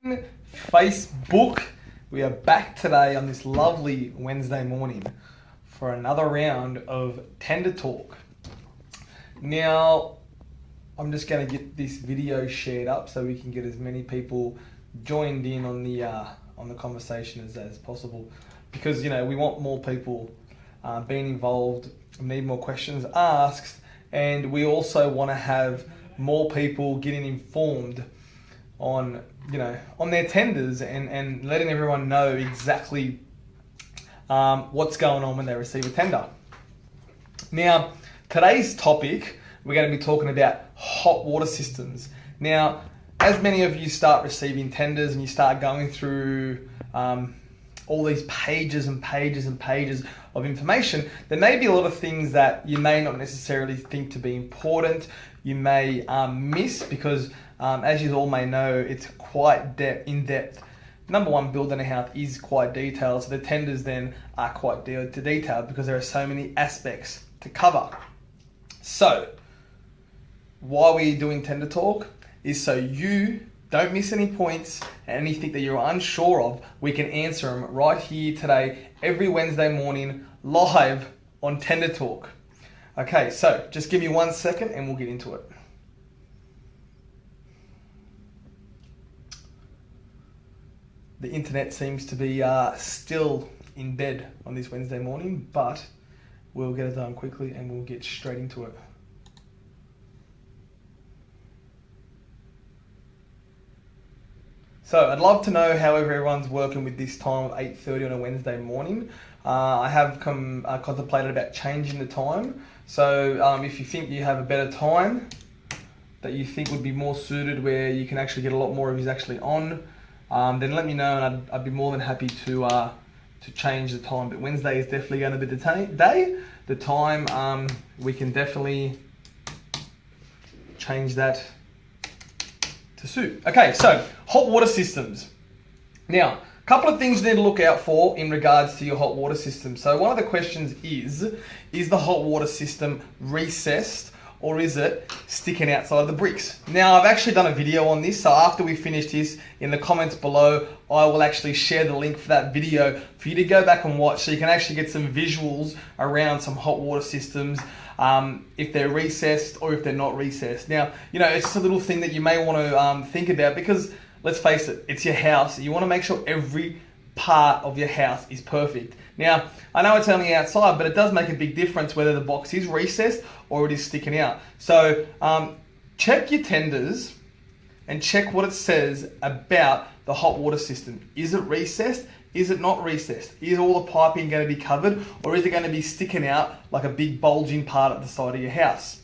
Facebook. We are back today on this lovely Wednesday morning for another round of Tender Talk. Now, I'm just going to get this video shared up so we can get as many people joined in on the conversation as possible, because we want more people being involved, need more questions asked, and we also want to have more people getting informed on their tenders and letting everyone know exactly what's going on when they receive a tender. Now, today's topic, we're going to be talking about hot water systems. Now, as many of you start receiving tenders and you start going through all these pages and pages and pages of information, there may be a lot of things that you may not necessarily think to be important. You may miss because, as you all may know, it's quite in-depth. Number one, building a house is quite detailed, so the tenders then are quite detailed because there are so many aspects to cover. So, why we're doing Tender Talk is so you don't miss any points, and anything that you're unsure of, we can answer them right here today, every Wednesday morning, live on Tender Talk. Okay, so just give me 1 second and we'll get into it. The internet seems to be still in bed on this Wednesday morning, but we'll get it done quickly and we'll get straight into it. So I'd love to know how everyone's working with this time of 8:30 on a Wednesday morning. I have contemplated about changing the time. So if you think you have a better time that you think would be more suited, where you can actually get a lot more of you actually on, then let me know, and I'd be more than happy to change the time. But Wednesday is definitely going to be the day. The time, we can definitely change that to suit. Okay, so hot water systems. Now, a couple of things you need to look out for in regards to your hot water system. So one of the questions is the hot water system recessed, or is it sticking outside of the bricks? Now, I've actually done a video on this, so after we finish this, in the comments below, I will actually share the link for that video for you to go back and watch, so you can actually get some visuals around some hot water systems, if they're recessed or if they're not recessed. Now, it's just a little thing that you may want to think about, because let's face it, it's your house. You want to make sure every part of your house is perfect. Now, I know it's only outside, but it does make a big difference whether the box is recessed or it is sticking out. So check your tenders and check what it says about the hot water system. Is it recessed? Is it not recessed? Is all the piping going to be covered, or is it going to be sticking out like a big bulging part at the side of your house?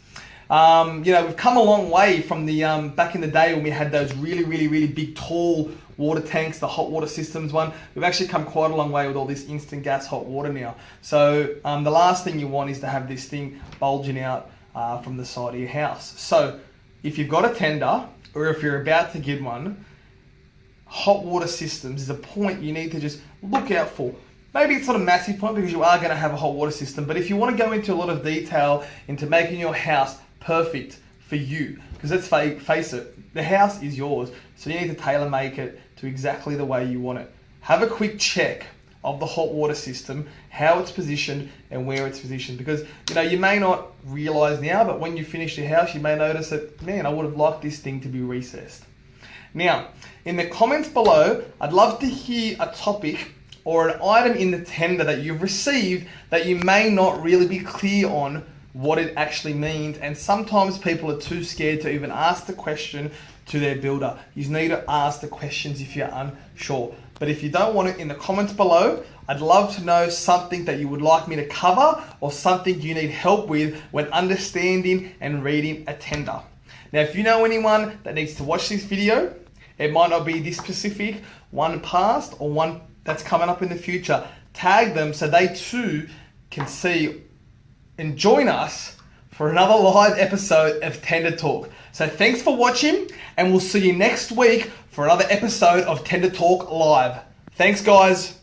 We've come a long way from the back in the day when we had those really big tall water tanks, the hot water systems one. We've actually come quite a long way with all this instant gas hot water now. So the last thing you want is to have this thing bulging out from the side of your house. So if you've got a tender, or if you're about to get one, hot water systems is a point you need to just look out for. Maybe it's not a massive point because you are going to have a hot water system, but if you want to go into a lot of detail into making your house perfect for you, because let's face it, the house is yours, so you need to tailor make it to exactly the way you want it. Have a quick check of the hot water system, how it's positioned and where it's positioned, because you may not realize now, but when you finish your house, you may notice that, man, I would have liked this thing to be recessed. Now, in the comments below, I'd love to hear a topic or an item in the tender that you've received that you may not really be clear on what it actually means, and sometimes people are too scared to even ask the question to their builder. You need to ask the questions if you're unsure. But if you don't want it, in the comments below, I'd love to know something that you would like me to cover, or something you need help with when understanding and reading a tender. Now, if you know anyone that needs to watch this video, it might not be this specific, one past or one that's coming up in the future, tag them so they too can see and join us for another live episode of Tender Talk. So thanks for watching, and we'll see you next week for another episode of Tender Talk Live. Thanks, guys.